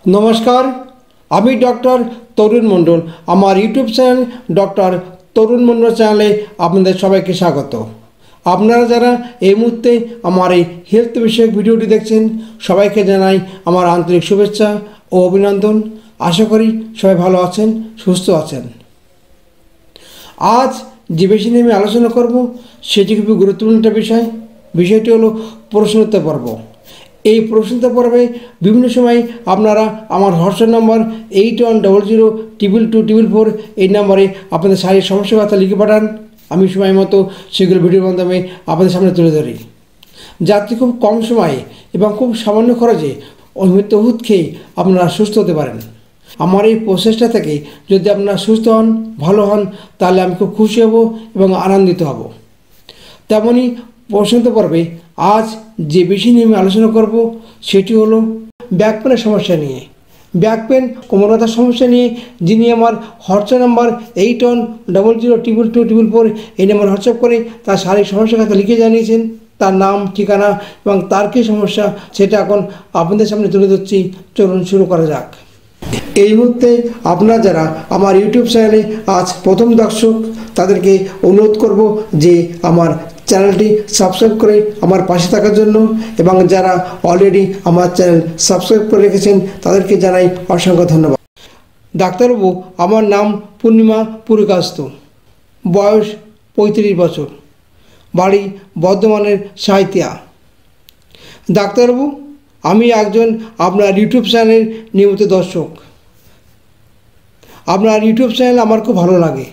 নমস্কার, আমি ডক্টর তরুণ মণ্ডল। আমার ইউটিউব চ্যানেল ডক্টর তরুণ মণ্ডল চ্যানেলে আপনাদের সবাইকে স্বাগত। আপনারা যারা এই মুহূর্তে আমার এই হেলথ বিষয়ক ভিডিওটি দেখছেন, সবাইকে জানাই আমার আন্তরিক শুভেচ্ছা ও অভিনন্দন। আশা করি সবাই ভালো আছেন, সুস্থ আছেন। আজ যে বিষয় নিয়ে আমি আলোচনা করব সেটি খুবই গুরুত্বপূর্ণ একটা বিষয়টি হলো প্রশ্নোত্তর পর্ব। এই প্রশ্নোত্তর পর্বে বিভিন্ন সময় আপনারা আমার হোয়াটসঅ্যাপ নম্বর 8100222244 এই নম্বরে আপনাদের শারীরিক সমস্যার কথা লিখে পাঠান। আমি সময় মতো সেগুলো ভিডিওর মাধ্যমে আপনাদের সামনে তুলে ধরি, যাতে খুব কম সময়ে এবং খুব সামান্য খরচে নিয়মিত ওষুধ খেয়ে আপনারা সুস্থ হতে পারেন। আমার এই প্রচেষ্টা থেকে যদি আপনারা সুস্থ হন, ভালো হন, তাহলে আমি খুব খুশি হব এবং আনন্দিত হব। তেমনই প্রশ্নোত্তর পর্বে আজ যে বিষয় নিয়ে আমি আলোচনা করব সেটি হলো ব্যাক পেনের সমস্যা নিয়ে। ব্যাক পেন, কোমর ব্যথার সমস্যা নিয়ে যিনি আমার হোয়াটসঅ্যাপ নাম্বার 8100222244 এই নাম্বার হোয়াটসঅ্যাপ করে তার শারীরিক সমস্যার কথা লিখে জানিয়েছেন, তার নাম, ঠিকানা এবং তার কী সমস্যা সেটা এখন আপনাদের সামনে তুলে ধরছি। চলুন শুরু করা যাক। এই মুহূর্তে আপনারা যারা আমার ইউটিউব চ্যানেলে আজ প্রথম দর্শক, তাদেরকে অনুরোধ করব যে আমার চ্যানেলটি সাবস্ক্রাইব করে আমার পাশে থাকার জন্য, এবং যারা অলরেডি আমার চ্যানেল সাবস্ক্রাইব করে রেখেছেন তাদেরকে জানাই অসংখ্য ধন্যবাদ। ডাক্তারবাবু, আমার নাম পূর্ণিমা পুরকাস্ত, বয়স 35 বছর, বাড়ি বর্ধমানের সাঁইথিয়া। ডাক্তারবাবু, আমি একজন আপনার ইউটিউব চ্যানেলের নিয়মিত দর্শক। আপনার ইউটিউব চ্যানেল আমার খুব ভালো লাগে।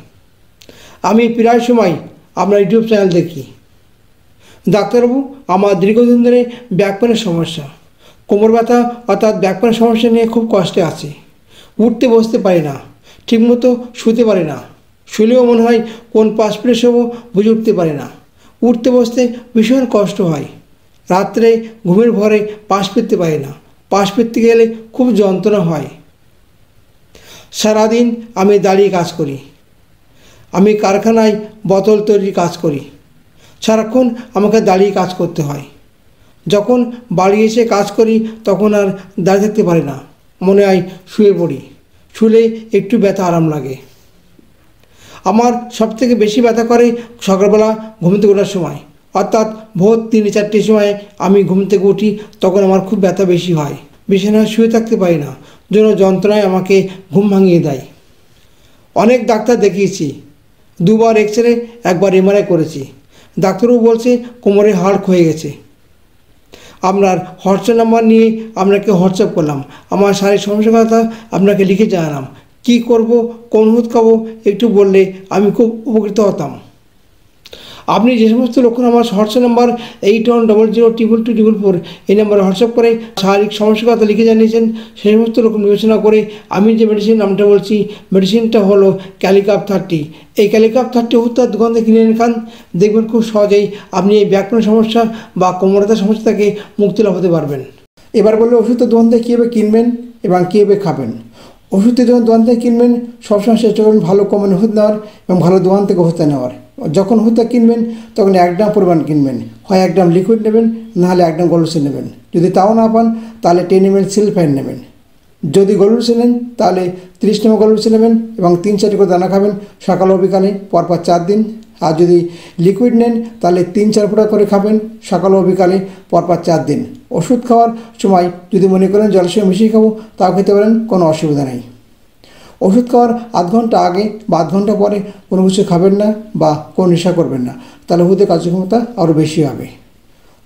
আমি প্রায় সময় আপনার ইউটিউব চ্যানেল দেখি। ডাক্তারবাবু, আমার দীর্ঘদিন ধরে ব্যাক পেনের সমস্যা, কোমর ব্যথা অর্থাৎ ব্যাক পেনের সমস্যা নিয়ে খুব কষ্টে আছি। উঠতে বসতে পারি না, ঠিকমতো শুতে পারি না, শুলেও মনে হয় কোন পাশ ফিরে শোবো বুঝে উঠতে পারি না। উঠতে বসতে ভীষণ কষ্ট হয়। রাত্রে ঘুমের ভরে পাশ ফিরতে পারি না, পাশ ফিরতে গেলে খুব যন্ত্রণা হয়। সারাদিন আমি দাঁড়িয়ে কাজ করি। আমি কারখানায় বোতল তৈরির কাজ করি। সারাক্ষণ আমাকে দাঁড়িয়ে কাজ করতে হয়। যখন বাড়ি এসে কাজ করি তখন আর দাঁড়িয়ে থাকতে পারি না, মনে হয় শুয়ে পড়ি। শুলে একটু ব্যথা আরাম লাগে। আমার সবথেকে বেশি ব্যথা করে সকালবেলা ঘুম থেকে ওঠার সময়, অর্থাৎ ভোর 3-4টের সময় আমি ঘুম থেকে উঠি, তখন আমার খুব ব্যথা বেশি হয়। বিছানায় শুয়ে থাকতে পারি না, যেন যন্ত্রণায় আমাকে ঘুম ভাঙিয়ে দেয়। অনেক ডাক্তার দেখিয়েছি, 2বার এক্সরে, 1বার এমআরআই করেছি। ডাক্তারবাবু বলছে কোমরে হাড় ক্ষয়ে গেছে। আপনার হোয়াটসঅ্যাপ নাম্বার নিয়ে আপনাকে হোয়াটসঅ্যাপ করলাম, আমার শারীরিক সমস্যার কথা আপনাকে লিখে জানালাম। কী করব, কোন ওষুধ খাবো একটু বললে আমি খুব উপকৃত হতাম। আপনি যে সমস্ত লক্ষণ আমার হোয়াটসঅ্যাপ নাম্বার 8100222244 এই নাম্বারে হোয়াটসঅ্যাপ করে শারীরিক সমস্যার কথা লিখে জানিয়েছেন, সেই সমস্ত লক্ষণ বিবেচনা করে আমি যে মেডিসিন নামটা বলছি, মেডিসিনটা হলো ক্যালিকাপ 30। এই ক্যালিকাপ 30 ওষুধটা দোকান থেকে কিনে এনে খান, দেখবেন খুব সহজেই আপনি এই ব্যাক পেনের সমস্যা বা কোমর ব্যথার সমস্যা থেকে মুক্তি লাভ হতে পারবেন। এবার বললে ওষুধটা দোকান থেকে কীভাবে কিনবেন এবং কীভাবে খাবেন। ওষুধটা যখন দোকান থেকে কিনবেন সবসময় চেষ্টা করবেন ভালো কোম্পানির ওষুধ নেওয়ার এবং ভালো দোকান থেকে ওষুধটা নেওয়ার। যখন ওষুধটা কিনবেন তখন 1 গ্রাম পরিমাণ কিনবেন, হয় 1 গ্রাম লিকুইড নেবেন, নাহলে 1 গ্রাম গোলুসিন নেবেন। যদি তাও না পান তাহলে 10 ml সিলফাইন নেবেন। যদি গোলুসিন নেন তাহলে 30 ml গোলুসিন নেবেন এবং 3-4 করে দানা খাবেন সকাল ও বিকালে পরপর 4 দিন। আর যদি লিকুইড নেন তাহলে 3-4 ফোঁটা করে খাবেন সকাল ও বিকালে পরপর 4 দিন। ওষুধ খাওয়ার সময় যদি মনে করেন জলের সঙ্গে মিশিয়ে খাবো তাও খেতে পারেন, কোনো অসুবিধা নেই। ওষুধ খাওয়ার আধ ঘন্টা আগে বা আধ ঘন্টা পরে কোনো কিছু খাবেন না বা কোনো নেশা করবেন না, তাহলে ওষুধের কার্যক্ষমতা আরও বেশি হবে।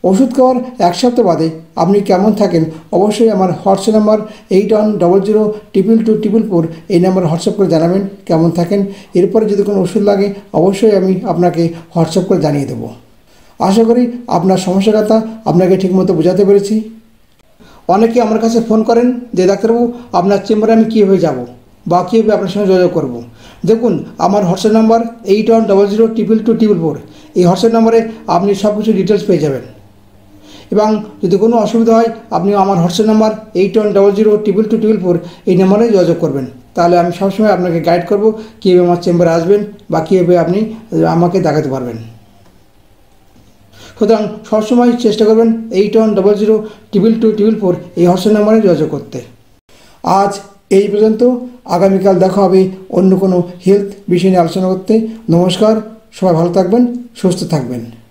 ওষুধ খাওয়ার 1 সপ্তাহ বাদে আপনি কেমন থাকেন অবশ্যই আমার হোয়াটসঅ্যাপ নাম্বার 8100222244 এই নাম্বারে হোয়াটসঅ্যাপ করে জানাবেন কেমন থাকেন। এরপরে যদি কোনো ওষুধ লাগে অবশ্যই আমি আপনাকে হোয়াটসঅ্যাপ করে জানিয়ে দেবো। আশা করি আপনার সমস্যার কথা আপনাকে ঠিকমতো বোঝাতে পেরেছি। অনেকে আমার কাছে ফোন করেন যে ডাক্তারবাবু আপনার চেম্বারে আমি কীভাবে যাব বা কীভাবে আপনার সঙ্গে যোগাযোগ করব। দেখুন, আমার হোয়াটসঅ্যাপ নাম্বার 8100222244 এই হোয়াটসঅ্যাপ নাম্বারে আপনি সব কিছু ডিটেলস পেয়ে যাবেন। এবং যদি কোনো অসুবিধা হয় আপনি আমার হোয়াটসঅ্যাপ নাম্বার 8100222244 এই নাম্বারে যোগাযোগ করবেন, তাহলে আমি সবসময় আপনাকে গাইড করব কীভাবে আমার চেম্বারে আসবেন বা কীভাবে আপনি আমাকে দেখাতে পারবেন। সুতরাং সবসময় চেষ্টা করবেন 8100222244 এই হোয়াটসঅ্যাপ নাম্বারে যোগাযোগ করতে। আজ এই পর্যন্ত। আগামীকাল দেখা হবে অন্য কোনো হেলথ বিষয় নিয়ে আলোচনা করতে। নমস্কার, সবাই ভালো থাকবেন, সুস্থ থাকবেন।